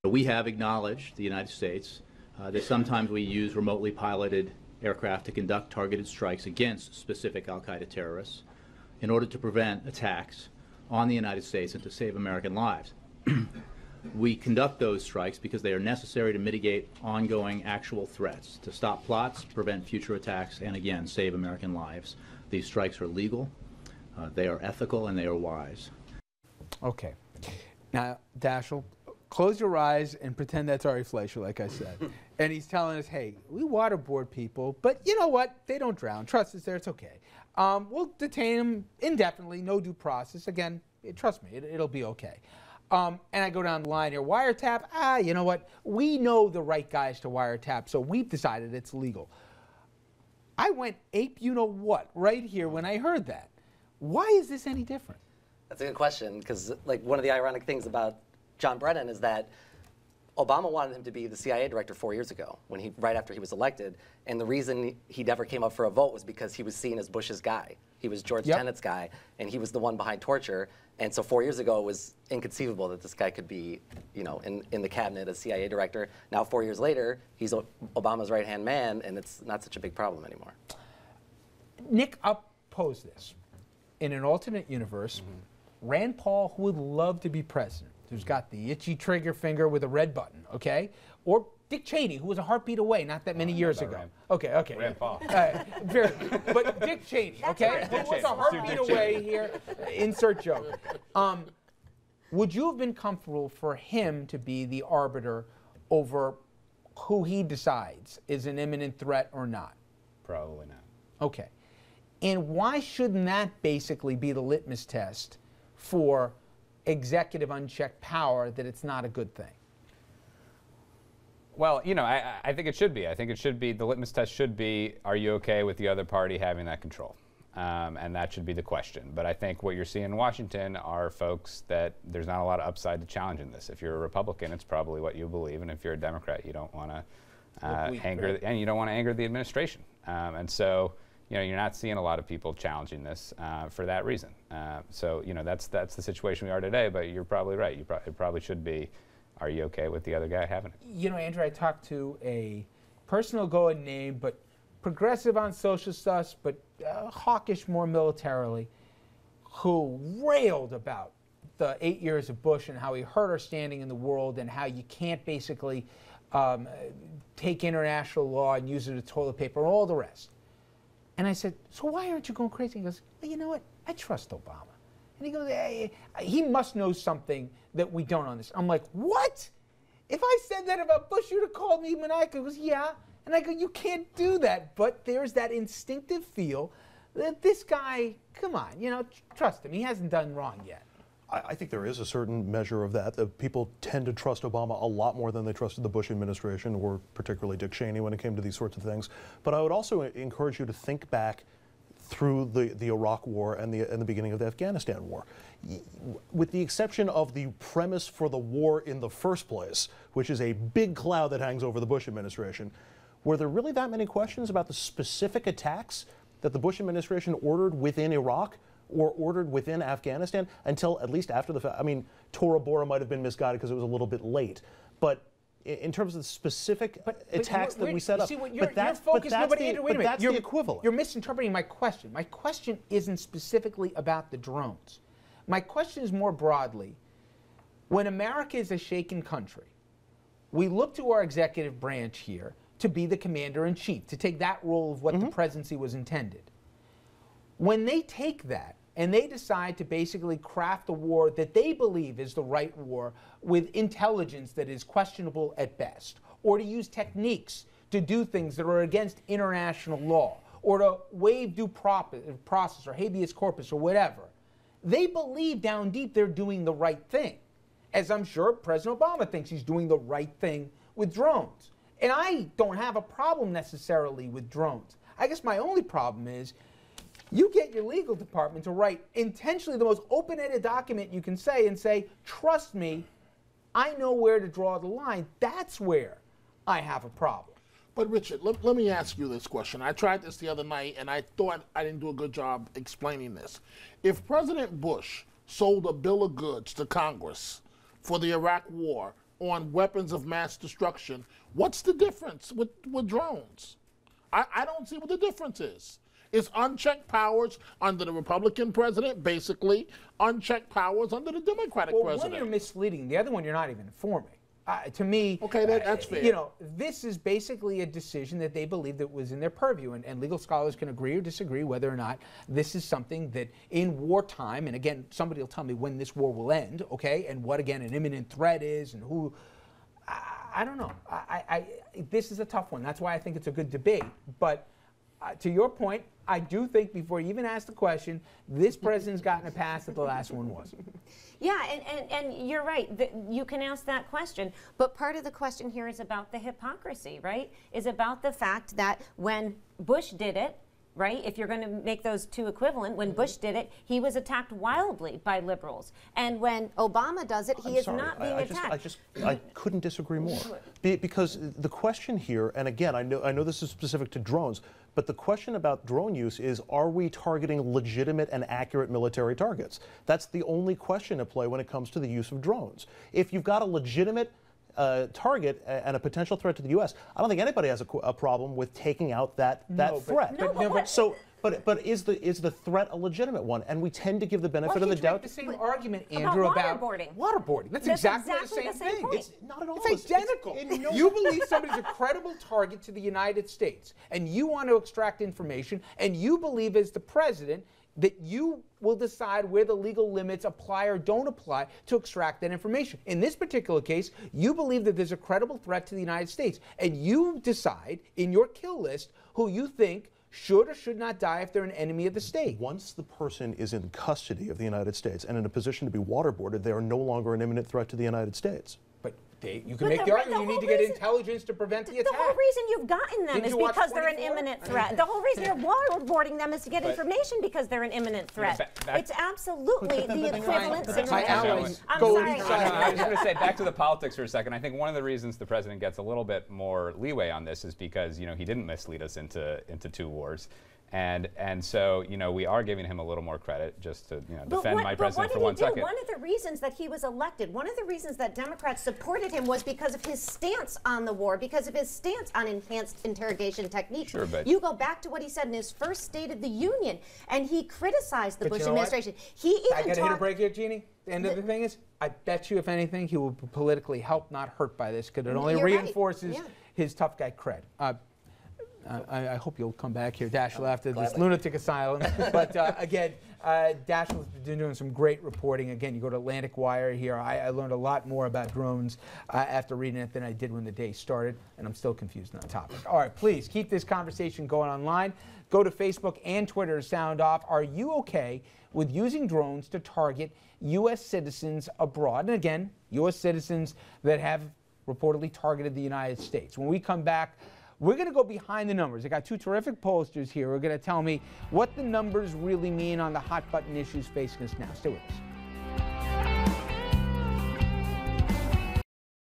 We have acknowledged, the United States, that sometimes we use remotely piloted aircraft to conduct targeted strikes against specific Al-Qaeda terrorists in order to prevent attacks on the United States and to save American lives. We conduct those strikes because they are necessary to mitigate ongoing actual threats, to stop plots, prevent future attacks, and again, save American lives. These strikes are legal, they are ethical, and they are wise. Okay. Now, Daschle, close your eyes and pretend that's Ari Fleischer, like I said. And he's telling us, hey, we waterboard people, but you know what? They don't drown. Trust us there, it's okay. We'll detain them indefinitely, no due process. Again, trust me, it'll be okay. And I go down the line here, wiretap, you know what? We know the right guys to wiretap, so we've decided it's legal. I went ape you know what right here when I heard that. Why is this any different? That's a good question, because like one of the ironic things about John Brennan is that Obama wanted him to be the CIA director 4 years ago, right after he was elected, and the reason he never came up for a vote was because he was seen as Bush's guy. He was George Tenet's guy, and he was the one behind torture. And so 4 years ago, it was inconceivable that this guy could be, you know, in the cabinet as CIA director. Now 4 years later, he's Obama's right-hand man, and it's not such a big problem anymore. Nick, I'll pose this. In an alternate universe, Rand Paul, who would love to be president, who's got the itchy trigger finger with a red button, okay? Or Dick Cheney, who was a heartbeat away not that many years ago. Okay. Rand Paul. But Dick Cheney, okay? Who was a heartbeat away here. Insert joke. Would you have been comfortable for him to be the arbiter over who he decides is an imminent threat or not? Probably not. Okay. And why shouldn't that basically be the litmus test for executive unchecked power that it's not a good thing? Well, you know, I think it should be. I think it should be, the litmus test should be, are you okay with the other party having that control? And that should be the question. But I think what you're seeing in Washington are folks that there's not a lot of upside to challenging this. If you're a Republican, it's probably what you believe. And if you're a Democrat, you don't want to anger the administration. And so, you know, you're not seeing a lot of people challenging this for that reason. So, you know, that's the situation we are today, but you're probably right. It probably should be, are you okay with the other guy having it? You know, Andrew, I talked to a person who'll go unnamed, but progressive on social stuff, but hawkish more militarily, who railed about the 8 years of Bush and how he hurt our standing in the world and how you can't basically take international law and use it as toilet paper and all the rest. And I said, so why aren't you going crazy? He goes, well, you know what? I trust Obama. And he goes, hey, he must know something that we don't understand. I'm like, what? If I said that about Bush, you'd have called me maniacal. He goes, yeah. And I go, you can't do that. But there's that instinctive feel that this guy, come on, you know, trust him. He hasn't done wrong yet. I think there is a certain measure of that. People tend to trust Obama a lot more than they trusted the Bush administration, or particularly Dick Cheney when it came to these sorts of things. But I would also encourage you to think back through the Iraq War and the beginning of the Afghanistan War. With the exception of the premise for the war in the first place, which is a big cloud that hangs over the Bush administration, were there really that many questions about the specific attacks that the Bush administration ordered within Iraq or ordered within Afghanistan until at least after the fact? I mean, Tora Bora might have been misguided because it was a little bit late, but in terms of the specific attacks that we set up, that's the equivalent. You're misinterpreting my question. My question isn't specifically about the drones. My question is more broadly, when America is a shaken country, we look to our executive branch here to be the commander-in-chief, to take that role of what the presidency was intended. When they take that and they decide to basically craft a war that they believe is the right war with intelligence that is questionable at best, or to use techniques to do things that are against international law, or to waive due process or habeas corpus or whatever, they believe down deep they're doing the right thing. As I'm sure President Obama thinks he's doing the right thing with drones. And I don't have a problem necessarily with drones. I guess my only problem is you get your legal department to write intentionally the most open-ended document you can say and say, trust me, I know where to draw the line. That's where I have a problem. But Richard, let me ask you this question. I tried this the other night, and I thought I didn't do a good job explaining this. If President Bush sold a bill of goods to Congress for the Iraq War on weapons of mass destruction. What's the difference with drones? I don't see what the difference is. It's unchecked powers under the Republican president, basically unchecked powers under the Democratic president. One you're misleading, the other one you're not even informing. To me, okay, that's fair. You know, this is basically a decision that they believe that was in their purview, and legal scholars can agree or disagree whether or not this is something that in wartime, and again, somebody will tell me when this war will end, okay, and what again an imminent threat is, and who. I don't know. This is a tough one. That's why I think it's a good debate. But to your point, I do think before you even ask the question, this president's gotten a pass that the last one wasn't. Yeah, and you're right. You can ask that question. But part of the question here is about the hypocrisy, right? Is about the fact that when Bush did it, right? If you're going to make those two equivalent, when Bush did it, he was attacked wildly by liberals. And when Obama does it, he is not being attacked. I couldn't disagree more. Because the question here, and again, I know this is specific to drones, but the question about drone use is, are we targeting legitimate and accurate military targets? That's the only question at play when it comes to the use of drones. If you've got a legitimate target and a potential threat to the U.S., I don't think anybody has a problem with taking out that threat. But is the threat a legitimate one? And we tend to give the benefit of the doubt. The same argument, Andrew, about waterboarding. That's exactly the same thing. Point. It's not at all. It's identical. You believe somebody's a credible target to the United States, and you want to extract information, and you believe as the president that you will decide where the legal limits apply or don't apply to extract that information. In this particular case, you believe that there's a credible threat to the United States, and you decide in your kill list who you think should or should not die if they're an enemy of the state. Once the person is in custody of the United States and in a position to be waterboarded, they are no longer an imminent threat to the United States. But you can make the argument you need to get intelligence to prevent the attack. The whole reason you've gotten them is because they're an imminent threat. The whole reason you're waterboarding them is to get information because they're an imminent threat. It's absolutely the equivalent situation. I'm sorry. I was going to say, back to the politics for a second. I think one of the reasons the president gets a little bit more leeway on this is because, you know, he didn't mislead us into two wars. And so, you know, we are giving him a little more credit, just to, you know, defend my president for 1 second. One of the reasons that he was elected, one of the reasons that Democrats supported him was because of his stance on the war, because of his stance on enhanced interrogation techniques. Sure, but you go back to what he said in his first State of the Union, and he criticized the Bush administration. He even I got to hit a break here, Jeannie. The end of the thing is, I bet you, if anything, he will be politically helped, not hurt by this, because it only reinforces his tough guy cred. I hope you'll come back here, Daschle, after this lunatic asylum. But again, Daschle's been doing some great reporting. Again, you go to Atlantic Wire here. I learned a lot more about drones after reading it than I did when the day started, and I'm still confused on the topic. All right, please keep this conversation going online. Go to Facebook and Twitter to sound off. Are you okay with using drones to target U.S. citizens abroad? And again, U.S. citizens that have reportedly targeted the United States. When we come back, we're going to go behind the numbers. I got two terrific pollsters here who are going to tell me what the numbers really mean on the hot button issues facing us now. Stay with us.